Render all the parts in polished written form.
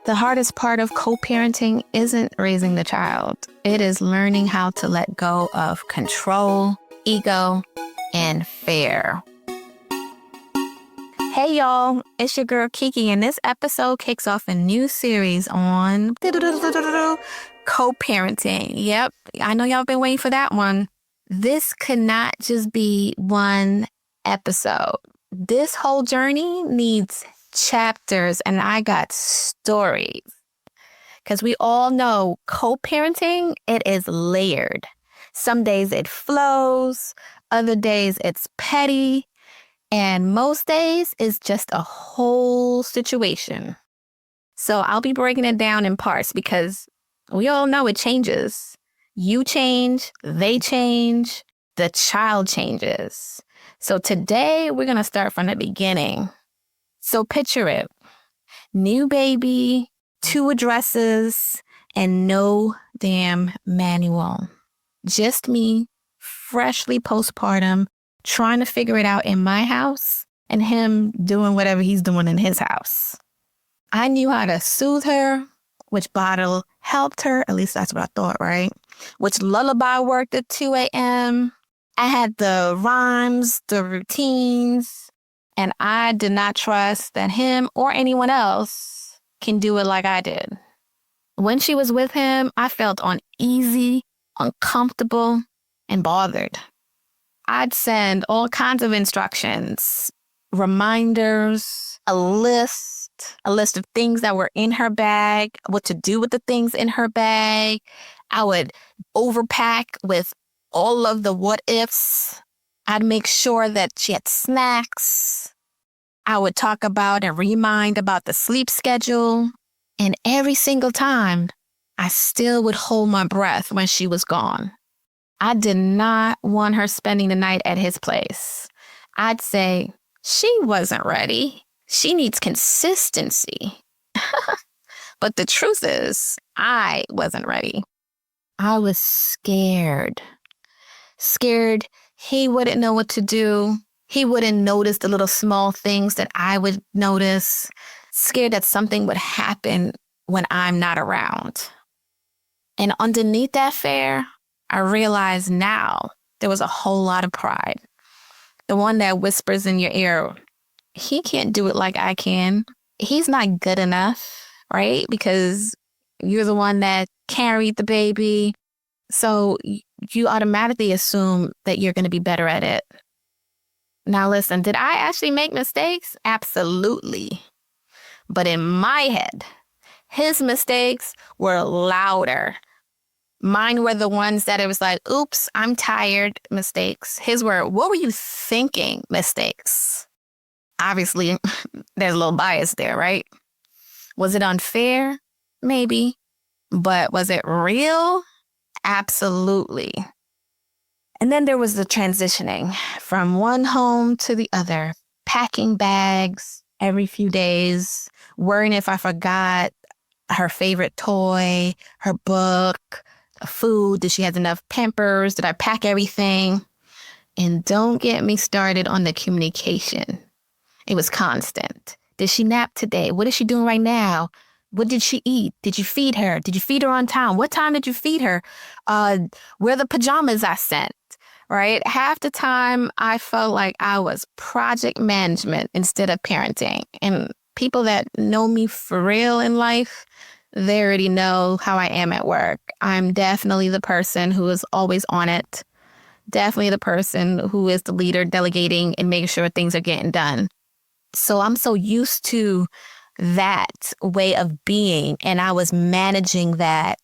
The hardest part of co-parenting isn't raising the child. It is learning how to let go of control, ego, and fear. Hey y'all, it's your girl Kiki, and this episode kicks off a new series on co-parenting. Yep, I know y'all been waiting for that one. This could not just be one episode. This whole journey needs chapters, and I got stories. Because we all know co-parenting, it is layered. Some days it flows, other days it's petty, and most days it's just a whole situation. So I'll be breaking it down in parts because we all know it changes. You change, they change, the child changes. So today we're going to start from the beginning. So picture it. New baby, 2 addresses, and no damn manual. Just me, freshly postpartum, trying to figure it out in my house, and him doing whatever he's doing in his house. I knew how to soothe her, which bottle helped her, at least that's what I thought, right? Which lullaby worked at 2 a.m. I had the rhymes, the routines, and I did not trust that him or anyone else can do it like I did. When she was with him, I felt uneasy, uncomfortable, and bothered. I'd send all kinds of instructions, reminders, a list of things that were in her bag, what to do with the things in her bag. I would overpack with all of the what ifs. I'd make sure that she had snacks. I would talk about and remind about the sleep schedule. And every single time, I still would hold my breath when she was gone. I did not want her spending the night at his place. I'd say, she wasn't ready. She needs consistency. But the truth is, I wasn't ready. I was scared. Scared he wouldn't know what to do. He wouldn't notice the little small things that I would notice. Scared that something would happen when I'm not around. And underneath that fear, I realize now there was a whole lot of pride. The one that whispers in your ear, he can't do it like I can. He's not good enough, right? Because you're the one that carried the baby. So you automatically assume that you're going to be better at it. Now listen, did I actually make mistakes? Absolutely. But in my head, his mistakes were louder. Mine were the ones that it was like, oops, I'm tired mistakes. His were, what were you thinking mistakes? Obviously, there's a little bias there, right? Was it unfair? Maybe. But was it real? Absolutely. And then there was the transitioning from one home to the other, packing bags every few days, worrying if I forgot her favorite toy, her book, food. Did she have enough Pampers? Did I pack everything? And don't get me started on the communication. It was constant. Did she nap today? What is she doing right now? What did she eat? Did you feed her? Did you feed her on time? What time did you feed her? Where are the pajamas I sent? Right? Half the time I felt like I was project management instead of parenting. And people that know me for real in life, they already know how I am at work. I'm definitely the person who is always on it. Definitely the person who is the leader, delegating and making sure things are getting done. So I'm so used to that way of being, and I was managing that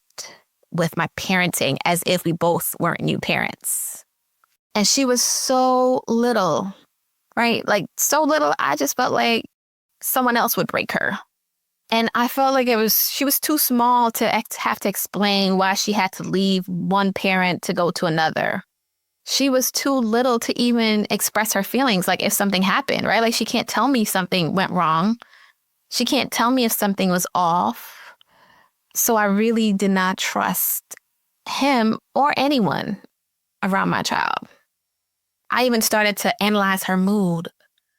with my parenting as if we both weren't new parents. And she was so little, right? Like so little, I just felt like someone else would break her. And I felt like she was too small to have to explain why she had to leave one parent to go to another. She was too little to even express her feelings, like if something happened, right? Like she can't tell me something went wrong. She can't tell me if something was off. So I really did not trust him or anyone around my child. I even started to analyze her mood.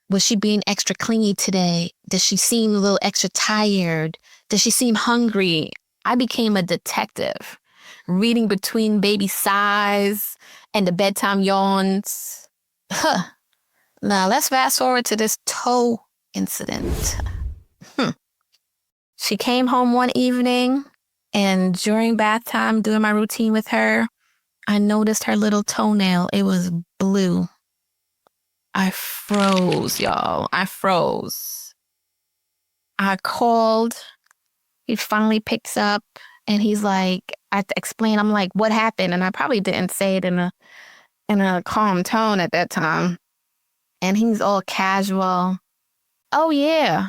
Was she being extra clingy today? Does she seem a little extra tired? Does she seem hungry? I became a detective, reading between baby sighs and the bedtime yawns. Huh. Now let's fast forward to this toe incident. She came home one evening, and during bath time, doing my routine with her, I noticed her little toenail. It was blue. I froze, y'all. I froze. I called. He finally picks up, and he's like, I explain. I'm like, what happened? And I probably didn't say it in a calm tone at that time. And he's all casual. Oh yeah,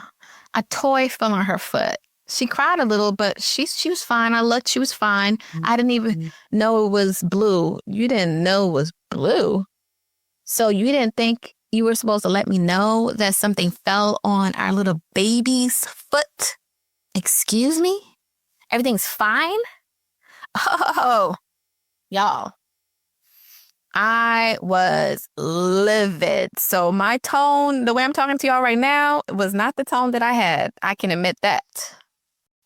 a toy fell on her foot. She cried a little, but she was fine. I looked, she was fine. I didn't even know it was blue. You didn't know it was blue. So you didn't think you were supposed to let me know that something fell on our little baby's foot? Excuse me? Everything's fine? Oh, y'all. I was livid. So my tone, the way I'm talking to y'all right now, was not the tone that I had. I can admit that.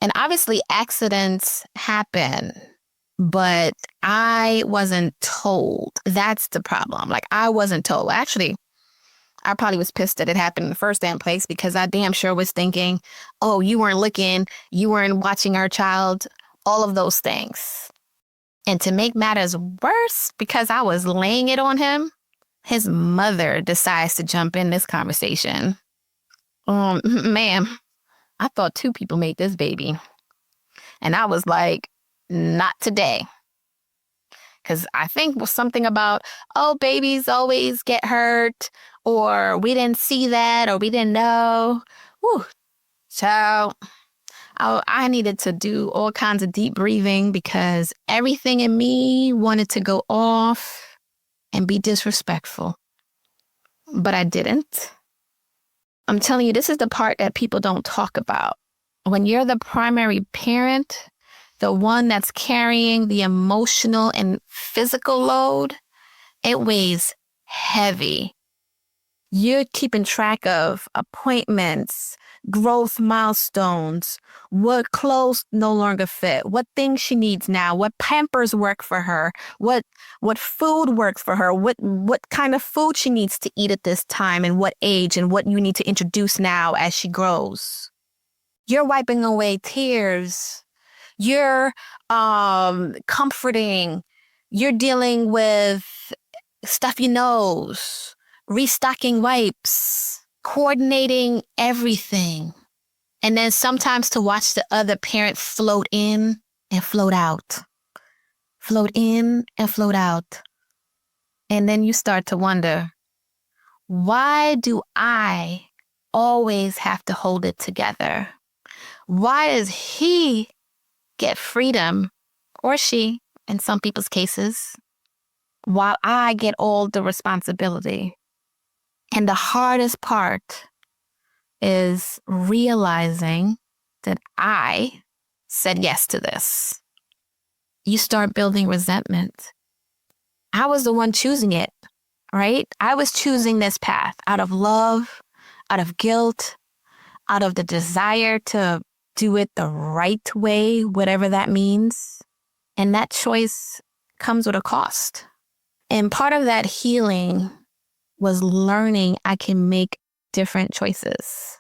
And obviously accidents happen, but I wasn't told. That's the problem. Like, I wasn't told. Actually, I probably was pissed that it happened in the first damn place, because I damn sure was thinking, oh, you weren't looking, you weren't watching our child, all of those things. And to make matters worse, because I was laying it on him, his mother decides to jump in this conversation. Ma'am, I thought 2 people made this baby. And I was like, not today. Because I think it was something about, oh, babies always get hurt, or we didn't see that, or we didn't know. Whew. So I needed to do all kinds of deep breathing, because everything in me wanted to go off and be disrespectful. But I didn't. I'm telling you, this is the part that people don't talk about. When you're the primary parent, the one that's carrying the emotional and physical load, it weighs heavy. You're keeping track of appointments, growth milestones, what clothes no longer fit, what things she needs now, what Pampers work for her, what food works for her, what kind of food she needs to eat at this time and what age, and what you need to introduce now as she grows. You're wiping away tears. You're comforting. You're dealing with stuffy nose, restocking wipes, coordinating everything. And then sometimes to watch the other parent float in and float out. Float in and float out. And then you start to wonder, why do I always have to hold it together? Why does he get freedom, or she, in some people's cases, while I get all the responsibility? And the hardest part is realizing that I said yes to this. You start building resentment. I was the one choosing it, right? I was choosing this path out of love, out of guilt, out of the desire to do it the right way, whatever that means. And that choice comes with a cost. And part of that healing was learning I can make different choices.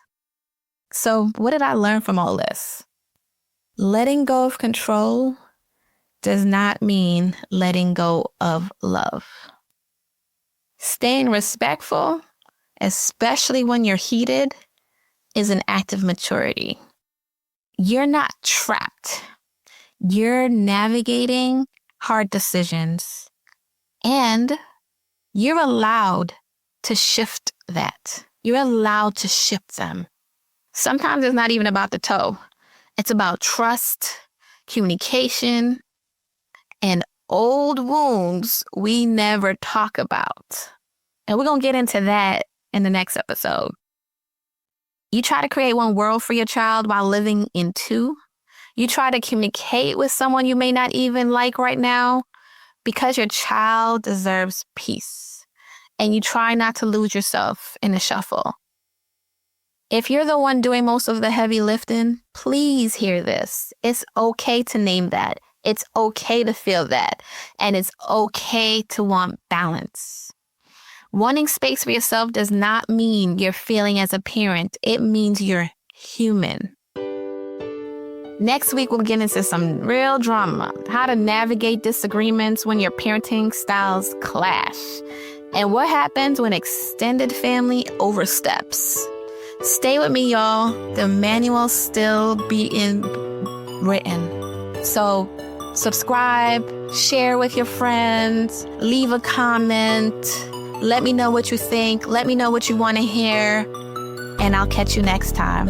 So what did I learn from all this? Letting go of control does not mean letting go of love. Staying respectful, especially when you're heated, is an act of maturity. You're not trapped. You're navigating hard decisions, and you're allowed to shift that. You're allowed to shift them. Sometimes it's not even about the toe. It's about trust, communication, and old wounds we never talk about. And we're going to get into that in the next episode. You try to create one world for your child while living in 2. You try to communicate with someone you may not even like right now, because your child deserves peace. And you try not to lose yourself in the shuffle. If you're the one doing most of the heavy lifting, please hear this. It's okay to name that. It's okay to feel that. And it's okay to want balance. Wanting space for yourself does not mean you're failing as a parent. It means you're human. Next week, we'll get into some real drama, how to navigate disagreements when your parenting styles clash, and what happens when extended family oversteps. Stay with me, y'all. The manual's still being written. So subscribe, share with your friends, leave a comment. Let me know what you think. Let me know what you want to hear. And I'll catch you next time.